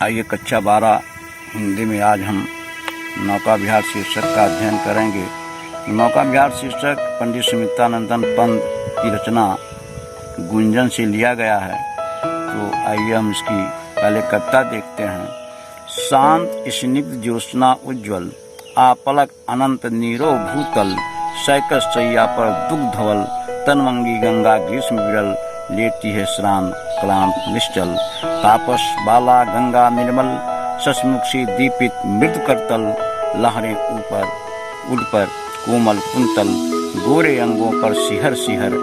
आइए कक्षा 12 हिंदी में आज हम नौका विहार शीर्षक का अध्ययन करेंगे। नौका विहार शीर्षक पंडित सुमित्रानंदन पंत की रचना गुंजन से लिया गया है। तो आइए हम इसकी पहले कविता देखते हैं। शांत स्निग्ध ज्योत्सना उज्ज्वल, आपलक अनंत नीरो भूतल, सैकस सैया पर दुग्ध धवल, तनवंगी गंगा ग्रीष्म विरल, लेटी है श्रांत क्लांत निश्चल, तापस बाला गंगा निर्मल, ससमुख से दीपित मृद करतल, लहरें ऊपर उड़ पर कोमल कुंतल, गोरे अंगों पर सिहर सिहर,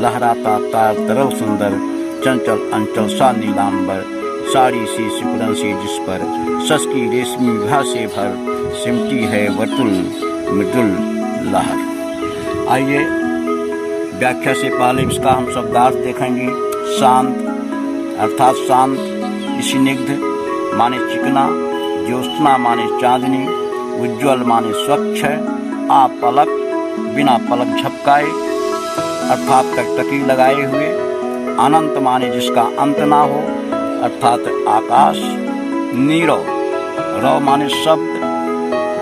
लहराता तार तरल सुंदर, चंचल अंचल सा नीलांबर, साड़ी सी सिकुड़न सी जिस पर सस की रेशमी विभा से भर, सिमटी है वर्तुल मृदुल लहर। आइए व्याख्या से पहले इसका हम शब्दार्थ देखेंगे। शांत अर्थात शांत, स्निग्ध माने चिकना, ज्योत्सना माने चांदनी, उज्ज्वल माने स्वच्छ, आपलक बिना पलक झपकाए अर्थात टकटकी लगाए हुए, अनंत माने जिसका अंत ना हो अर्थात आकाश, नीरव रव माने शब्द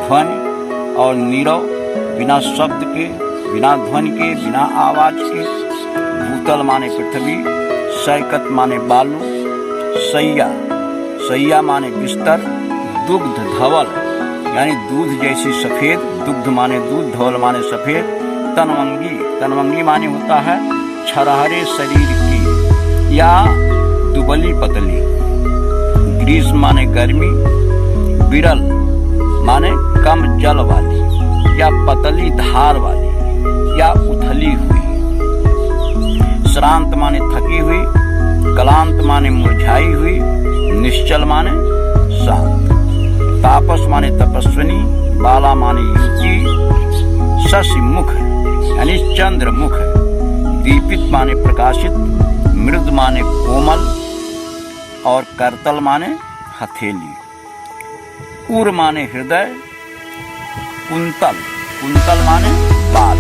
ध्वनि और नीरव बिना शब्द के, बिना ध्वनि के, बिना आवाज के, भूतल माने पृथ्वी, सैकत माने बालू, सैया सैया माने बिस्तर, दुग्ध धवल यानी दूध जैसी सफेद, दुग्ध माने दूध, धवल माने सफेद, तनवंगी तनवंगी माने होता है छरहरे शरीर की या दुबली पतली, ग्रीष्म माने गर्मी, विरल माने कम जल वाली या पतली धार वाली या उथली हुई, श्रांत माने थकी हुई, क्लांत माने मुरझाई हुई, निश्चल माने शांत, तापस माने तपस्विनी, बाला माने युवती, शशि मुख यानी चंद्र मुख, दीपित माने प्रकाशित, मृद माने कोमल और करतल माने हथेली, उर माने हृदय, कुंतल कुंतल माने बाल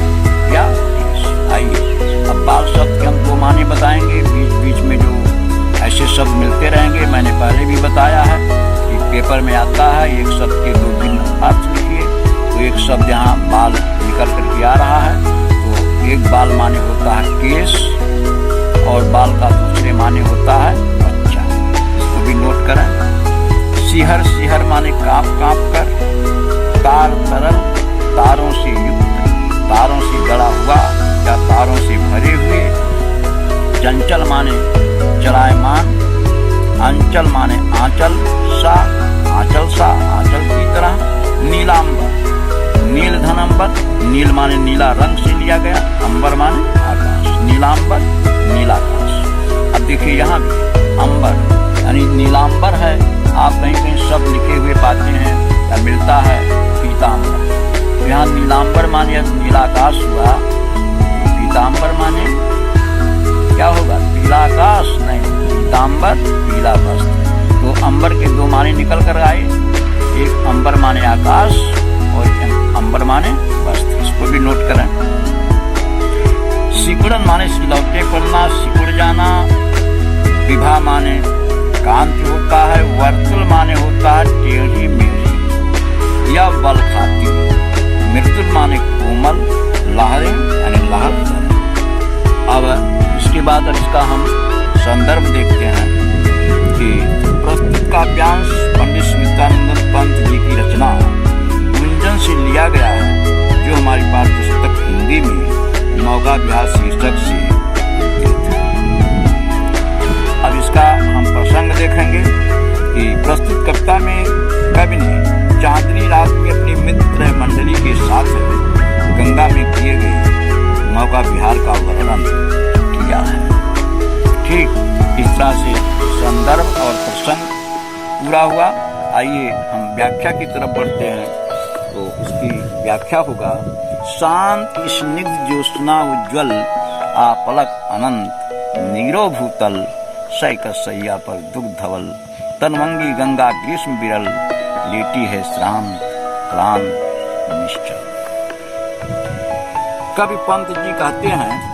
या केश। आइए अब बाल शब्द के हम दो माने बताएंगे, बीच बीच में जो ऐसे शब्द मिलते रहेंगे। मैंने पहले भी बताया है कि पेपर में आता है एक शब्द के दो भिन्न अर्थ लिखिए, तो एक शब्द यहाँ बाल निकल करके आ रहा है, तो एक बाल माने होता है केश और बाल का दूसरे माने होता है बच्चा, इसको भी नोट करें। सिहर सिहर माने कांप कांप कर, तार तरल तारों से युक्त, तारों से गड़ा हुआ या तारों से भरे हुए, चंचल माने चलायमान, अंचल माने आंचल सा, आंचल सा आंचल की तरह, नीलांबर नील धन अंबर, नील माने नीला रंग से लिया गया, अंबर माने आकाश, नीलांबर नीलाकाश। अब देखिए यहाँ भी अंबर यानी नीलांबर है, आप कहीं कहीं शब्द लिखे हुए पाते हैं या मिलता है पीतांबर, तो यहाँ नीलांबर माने नीलाकाश हुआ, पीतांबर माने क्या होगा पीलाकाश नहीं, पीतांबर पीला वस्त्र। तो अंबर के दो माने निकल कर आए, एक अंबर माने आकाश और एक अंबर माने वस्त्र, इसको भी नोट करें। सिकुड़न माने सिलौटे पड़ना, सिकुड़ जाना, विभा माने कांति होता है, वर्तुल माने होता है टेढ़ी मेढ़ी या बल खाती, मृदुल माने कोमल, लहरें यानी लहर। अब इसके बाद इसका हम संदर्भ देखते हैं कि प्रस्तुत काव्यांश पंडित सुमित्रानंदन पंत जी की रचना गुंजन से लिया गया है, जो हमारी पाठ्य पुस्तक हिंदी में नौका विहार शीर्षक से। अब इसका हम प्रसंग देखेंगे कि प्रस्तुत कविता में कवि ने चांदनी रात में अपनी मित्र मंडली के साथ गंगा में किए गए नौका विहार का वर्णन किया है। ठीक इस तरह से संदर्भ और प्रसंग पूरा हुआ। आइए हम व्याख्या की तरफ बढ़ते हैं। तो इसकी व्याख्या होगा, शांत स्निग्ध ज्योत्सना उज्ज्वल, आपलक अनंत नीरो भूतल, सैकस सैया पर दुग्ध धवल, तनवंगी गंगा ग्रीष्म विरल, लेटी है श्रांत क्लांत निश्चल। कवि पंत जी कहते हैं,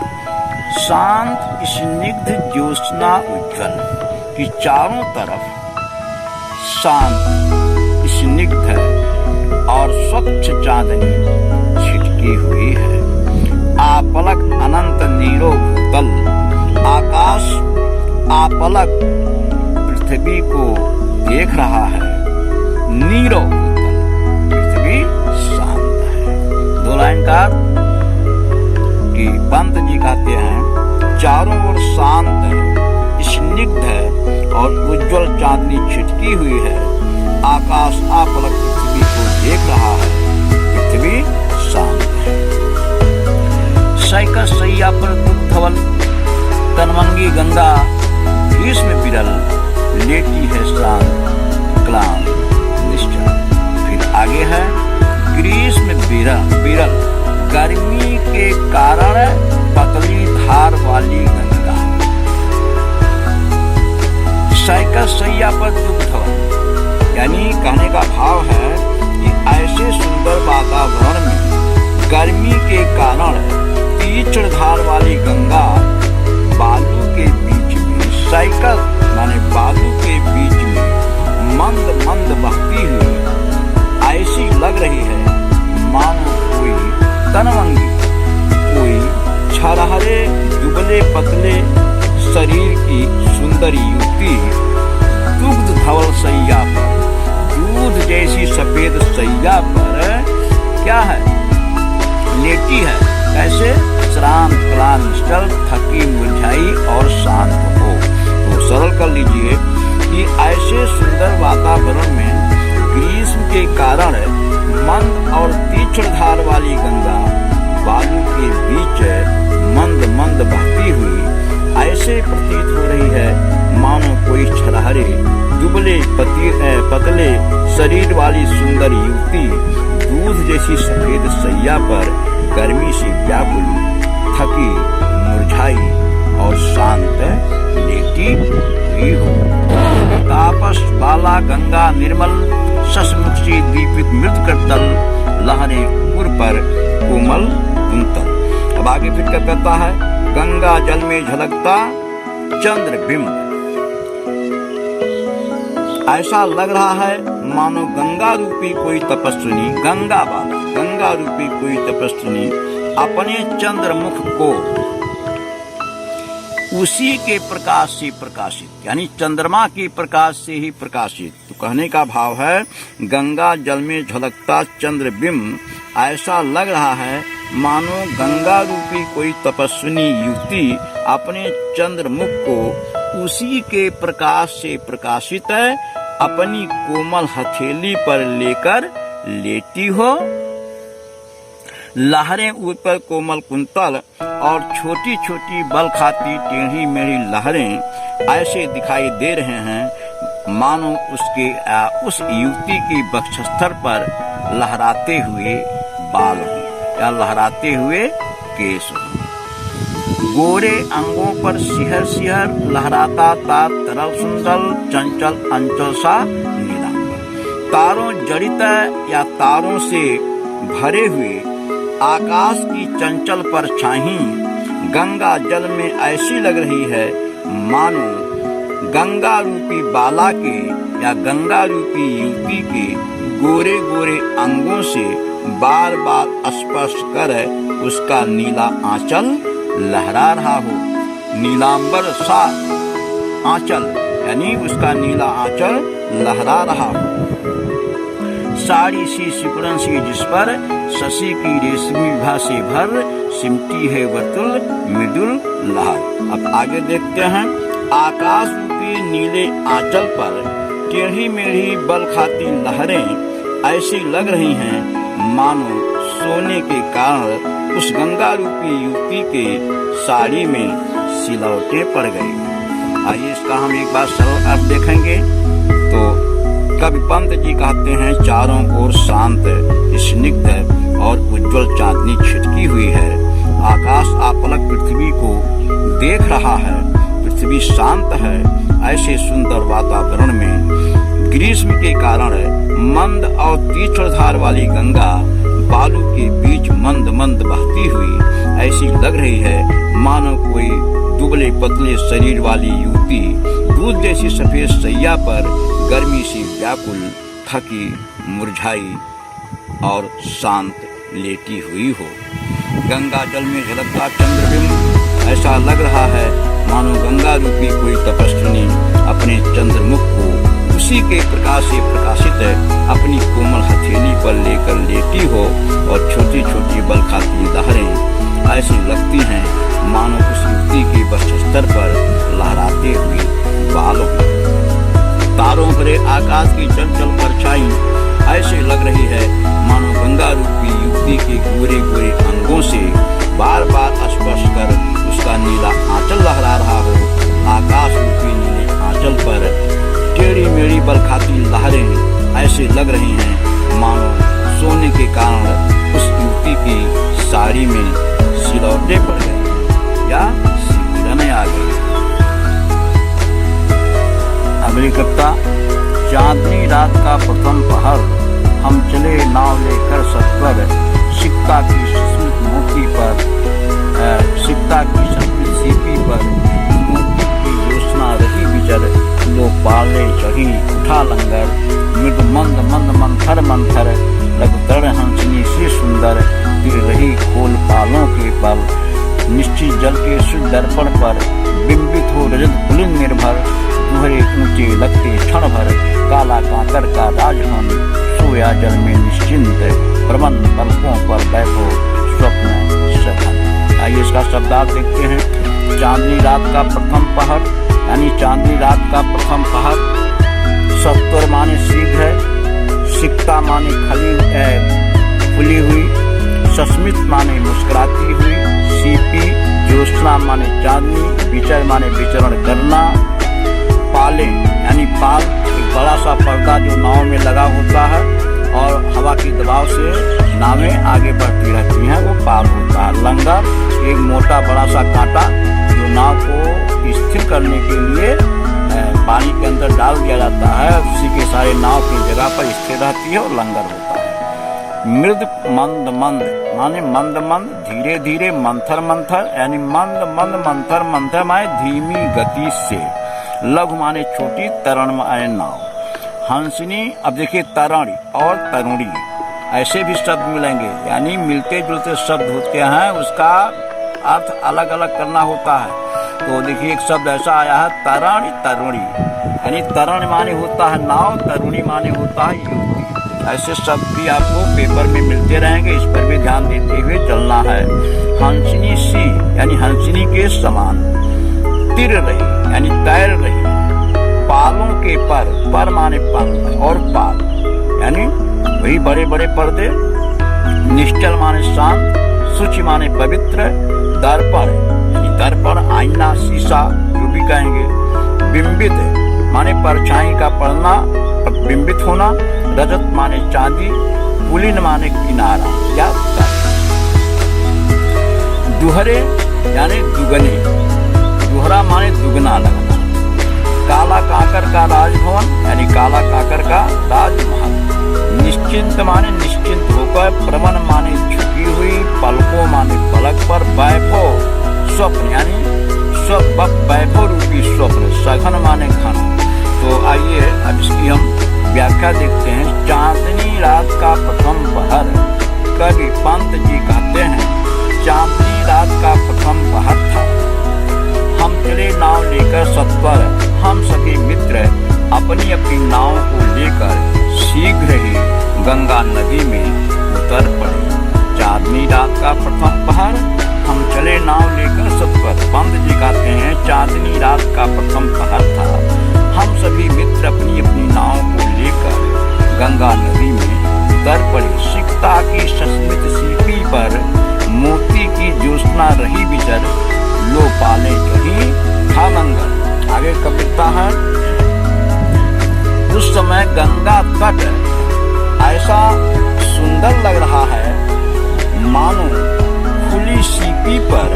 शांत स्निग्ध ज्योत्सना उज्ज्वल की चारों तरफ शांत स्निग्ध और स्वच्छ चांदनी छिटकी हुई है। आपलक अनंत नीरो भूतल, आकाश आपलक पृथ्वी को देख रहा है। नीरो भूतल, पृथ्वी शांत है। दो लाइन का कि पंत जी कहते हैं चारों ओर शांत है, स्निग्ध है और उज्जवल चांदनी छिटकी हुई है। आकाश आपलक पृथ्वी को देख रहा है, पृथ्वी शांत है। सैकस सैया पर दुग्धवल तनमंगी गंगा ग्रीष्म विरल, लेटी है शांत क्लांत निश्चल। फिर आगे है ग्रीष्म विरल, गर्मी के कारण पतली धार वाली गंगा। सैकस सैया पर दुग्धवल, यानी कहने का भाव है कि ऐसे सुंदर वातावरण में गर्मी के कारण तीक्ष्ण धार वाली गंगा बालू के बीच में, साइकिल माने बालू के बीच में मंद मंद बहती हुई ऐसी लग रही है मानो कोई तनवंगी, कोई छरहरे दुबले पतले शरीर की सुंदर युवती दुग्ध धवल सैया पर, दूध जैसी सफेद सैया पर क्या है, लेटी है। कैसे? श्रांत क्लांत निश्चल, थकी मुरझाई और शांत हो। तो सरल कर लीजिए कि ऐसे सुंदर वातावरण में ग्रीष्म के कारण मंद और तीक्ष्ण धार वाली गंगा बालू के बीच मंद मंद बहती हुई ऐसे प्रतीत हो रही है मानो कोई छरहरे दुबले पतले शरीर वाली सुंदर युवती दूध जैसी सफेद सैया पर गर्मी से व्याकुल, थकी मुरझाई और शांत लेटी हुई हो। तापस बाला गंगा निर्मल, शशमुख से दीपित मृत करतल, लहरें उर पर कोमल कुंतल। अब आगे फिर क्या कहता है, गंगा जल में झलकता चंद्रबिंब, ऐसा लग रहा है मानो गंगा रूपी कोई तपस्विनी, गंगा बाला गंगा रूपी कोई तपस्विनी अपने चंद्रमुख को उसी के प्रकाश से प्रकाशित, यानी चंद्रमा के प्रकाश से ही प्रकाशित। तो कहने का भाव है गंगा जल में झलकता चंद्रबिंब ऐसा लग रहा है मानो गंगा रूपी कोई तपस्विनी युवती अपने चंद्रमुख को उसी के प्रकाश से प्रकाशित है, अपनी कोमल हथेली पर लेकर लेटी हो। लहरें ऊपर कोमल कुंतल और छोटी छोटी बल खाती टेढ़ी मेढ़ी लहरें ऐसे दिखाई दे रहे हैं मानो उस युवती की वक्षस्थल पर लहराते हुए बाल हों या लहराते हुए केस हों। गोरे अंगों पर सिहर सिहर लहराता ता तरल सुंदर चंचल अंचल सा नीलांबर, तारों जड़ित या तारों से भरे हुए आकाश की चंचल परछाई गंगा जल में ऐसी लग रही है मानो गंगा रूपी बाला के या गंगा रूपी युवती के गोरे गोरे अंगों से बार बार स्पर्श कर उसका नीला आंचल लहरा रहा हो। नीलांबर सा आंचल यानी उसका नीला आंचल लहरा रहा हो। साड़ी सी सिकुड़न सी जिस पर शशि की रेशमी विभा से भर सिमटी है वर्तुल मृदुल लहर। अब आगे देखते हैं, आकाश रूपी नीले आंचल पर टेढ़ी मेढ़ी बल खाती लहरें ऐसी लग रही हैं मानो सोने के कारण उस गंगा रूपी युवती के साड़ी में सिलौटे पड़ गई। आइए इसका हम एक बार सरल अर्थ देखेंगे। तो कवि पंत जी कहते हैं चारों ओर शांत स्निग्ध और उज्जवल चांदनी छिटकी हुई है। आकाश आपलक पृथ्वी को देख रहा है, पृथ्वी शांत है। ऐसे सुंदर वातावरण में ग्रीष्म के कारण मंद और तीक्ष्ण धार वाली गंगा बालू के बीच मंद मंद बहती हुई ऐसी लग रही है मानो कोई दुबले पतले शरीर वाली युवती दूध जैसी सफेद सैया पर गर्मी से व्याकुल, थकी, मुरझाई और शांत लेटी हुई हो। गंगा जल में झलकता चंद्रबिंब ऐसा लग रहा है मानो गंगा रूपी कोई तपस्विनी अपने चंद्रमुख को उसी के प्रकाश से प्रकाशित अपनी कोमल हथेली पर लेकर लेटी हो और छोटी छोटी बल खाती लहरें ऐसी लगती हैं मानो उस युवती के वक्षस्तर पर लहराते हुए बाल हो। तारों भरे आकाश की चंचल परछाई ऐसे लग रही है मानो गंगा रूपी युवती के गोरे गोरे अंगों से बार बार स्पर्श कर उसका नीला आंचल लहरा रहा हो। आकाश रूपी नीले आंचल पर टेढ़ी मेढ़ी बल खाती लहरें ऐसे लग रही हैं मानो सोने के कारण उस युवती की साड़ी में सिलौटे पड़ गए या सिकुड़ने आ गए। अगली कविता। चांदनी रात का प्रथम पहर, हम चले नाव लेकर सत्वर, सिक्ता की सुस्मित मोती पर, सिक्ता की सुस्मित सीपी पर, मोती की ज्योत्सना रही विचर, लो पाले चढ़ी उठा लंगर, मृदु मंद मंद मंथर मंथर, लघुतर हंसनी से सुंदर, तिर रही खोल पालों के पल, निश्चित जल के शुद्ध दर्पण पर, बिंबित हो रजत पुलिन निर्भर, दुहरे ऊंचे लगते क्षण भर, काला कांकर का राजहन, सोया जल में निश्चिंत, प्रबंध पलकों पर बैठो स्वप्न सघन। आइए इसका शब्दार्थ देखते हैं। चांदनी रात का प्रथम पहर, यानी चांदनी रात का प्रथम पहर। सत्वर माने शीघ्र, सिक्ता माने फुली हुई, सस्मित माने मुस्कुराती हुई, सीपी ज्योत्सना माने चांदनी, विचर माने विचरण करना, पाले यानी पाल एक बड़ा सा पर्दा जो नाव में लगा होता है और हवा के दबाव से नावें आगे बढ़ती रहती हैं, वो पाल होता है। लंगर एक मोटा बड़ा सा कांटा जो नाव को स्थिर करने के लिए पानी के अंदर डाल दिया जाता है, उसी के सारे नाव की जगह पर स्थिर रहती है और लंगर होता है। मृद मंद मंद माने मंद मंद, धीरे धीरे, मंथर मंथर यानी मंद मंद मंथर मंथर माने धीमी गति से, लघु माने छोटी, तरण माने नाव। हंसिनी, अब देखिए तरणी और तरुणी ऐसे भी शब्द मिलेंगे, यानी मिलते जुलते शब्द होते हैं, उसका अर्थ अलग अलग करना होता है। तो देखिए एक शब्द ऐसा आया है तरणी तरुणी, यानी तरण माने होता है नाव, तरुणी माने होता है युवती। ऐसे शब्द भी आपको पेपर में मिलते रहेंगे, इस पर भी ध्यान देते हुए चलना है। हंसिनी सी यानी हंसिनी के समान, तिर रही यानी तैर रही, पालों के पर माने पंख और पाल यानी वही बड़े बड़े पर्दे, निश्चल माने शांत, शुचि माने पवित्र, दर्पण यानी दर्पण आईना शीशा जो भी कहेंगे, बिंबित माने परछाई का पड़ना, बिंबित होना, रजत माने चांदी, पुलिन माने किनारा या दुहरे यानी दुगने, दुहरा माने दुगना लगना, काला काकर का राजभवन यानी काला काकर का राजमहल, निश्चिंत माने निश्चिंत होकर, प्रमन माने झुकी हुई, पलकों माने पलक पर, वैभव स्वप्न यानी वैभव रूपी स्वप्न, सघन माने घन। तो आइए अब इसकी हम व्याख्या देखते हैं। चांदनी रात का प्रथम पहर, कवि पंत जी कहते हैं चांदनी रात का प्रथम पहर था, हम चले नाव लेकर सत्वर, हम सभी मित्र अपनी अपनी नाव को लेकर शीघ्र ही गंगा नदी में उतर पड़े। चांदनी रात का प्रथम पहर, हम चले नाव लेकर सत्वर। पंत जी कहते हैं चांदनी रात का प्रथम पहर था, हम सभी मित्र अपनी अपनी नाव को लेकर गंगा नदी में उतर पड़े। सिक्ता की सस्मित सीपी पर मोती की ज्योत्सना रही विचर, लो पाले चढ़ी था लंगर। आगे कविता है। उस समय गंगा तट ऐसा सुंदर लग रहा है मानो खुली सीपी पर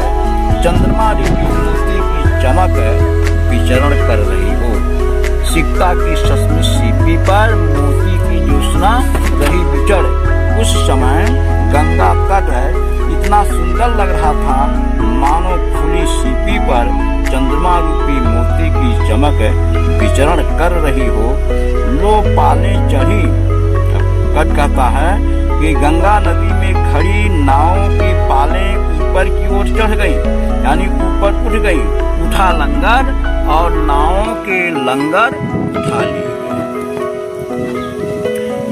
चंद्रमा रूपी मोती की चमक विचरण कर रही हो। सिक्ता की सस्मित सीपी पर मोती की ज्योत्सना रही विचर। उस समय गंगा तट इतना सुंदर लग रहा था मानो खुली सीपी पर चंद्रमा रूपी मोती की चमक विचरण कर रही हो। लो पालें चढ़ी। कट कहता है कि गंगा नदी में खड़ी नाव की पालें ऊपर की ओर चढ़ गई, यानी ऊपर उठ गई। उठा लंगर और नावों के लंगर उठा लिए गए।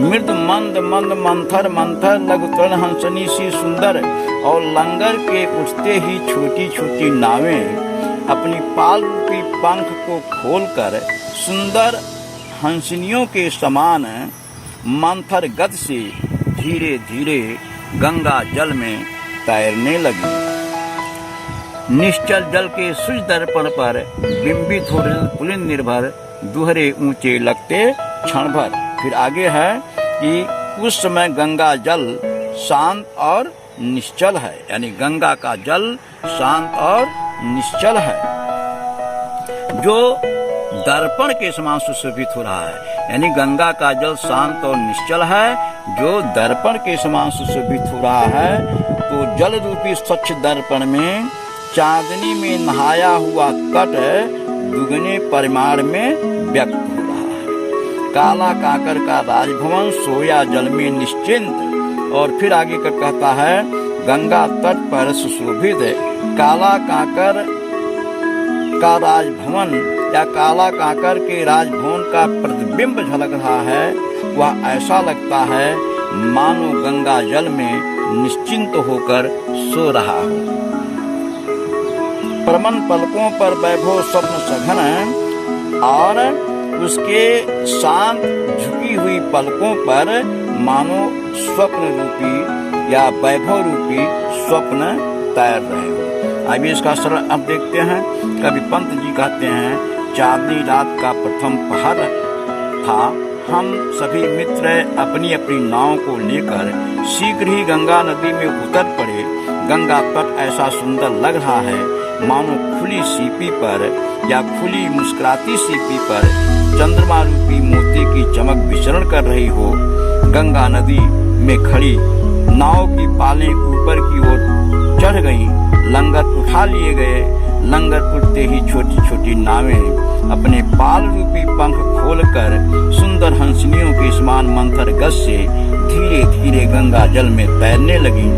मृद मंद मंद मंथर मंथर लघु तरण हंसनी सी सुंदर। और लंगर के उठते ही छोटी छोटी नावें अपनी पाल रूपी पंख को खोलकर सुंदर हंसनियों के समान मंथर गति से धीरे धीरे गंगा जल में तैरने लगी। निश्चल जल के सूर्य दर्पण पर बिंबित हो रहे पुलिन निर्भर दुहरे ऊंचे लगते क्षण भर। फिर आगे है कि उस समय गंगा जल शांत और निश्चल है, यानी गंगा का जल शांत और निश्चल है, जो दर्पण के समान सुशोभित हो रहा है। यानी गंगा का जल शांत और निश्चल है, जो दर्पण के समान सुशोभित हो रहा है। तो जल रूपी स्वच्छ दर्पण में चांदनी में नहाया हुआ कट दुगने परिमाण में व्यक्त हो रहा है। काला काकर का राजभवन सोया जल में निश्चिंत। और फिर आगे का कहता है गंगा तट पर सुशोभित काला काकर का राजभवन या काला काकर के राजभवन का प्रतिबिंब झलक रहा है। वह ऐसा लगता है मानो गंगा जल में निश्चिंत होकर सो रहा हो। प्रमन पलकों पर वैभव स्वप्न सघन और उसके शांत झुकी हुई पलकों पर मानो स्वप्न रूपी या वैभव रूपी स्वप्न तैर रहे हो। अभी इसका सरल अर्थ देखते हैं। कवि पंत जी कहते हैं, चांदनी रात का प्रथम पहर था। हम सभी मित्र अपनी अपनी नाव को लेकर शीघ्र ही गंगा नदी में उतर पड़े। गंगा तट ऐसा सुंदर लग रहा है मानो खुली सीपी पर या खुली मुस्कुराती सीपी पर चंद्रमा रूपी मोती की चमक विचरण कर रही हो। गंगा नदी में खड़ी नाव की पालें ऊपर की ओर चढ़ गईं, लंगर उठा लिए गए। लंगर उठते ही छोटी छोटी नावें अपने पाल रूपी पंख खोलकर सुंदर हंसनियों के समान मंथर गति से धीरे धीरे गंगा जल में तैरने लगी।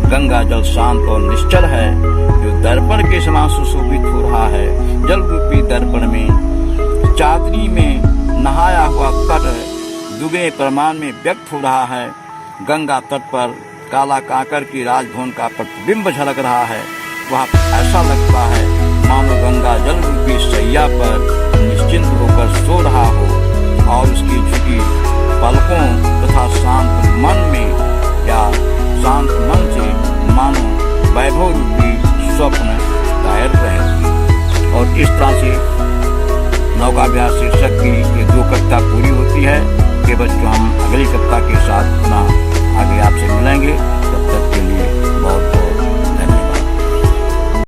गंगा जल शांत और निश्चल है, जो दर्पण के समान सुशोभित हो रहा है। जल रूपी दर्पण में चांदनी में नहाया हुआ तट दुगने परिमाण में व्यक्त हो रहा है। गंगा तट पर काला काकर की राजभवन का प्रतिबिंब झलक रहा है। वह ऐसा लगता है मानो गंगा जल रूपी सैया पर निश्चिंत होकर सो रहा हो और उसकी झुकी पलकों तथा शांत मन में या शांत मन से मानो वैभव रूपी स्वप्न तैर रहे। और इस तरह से नौका विहार शीर्षक की ये 2 कविता पूरी होती है। के बच्चों हम अगली कविता के साथ पुनः आगे आपसे मिलेंगे।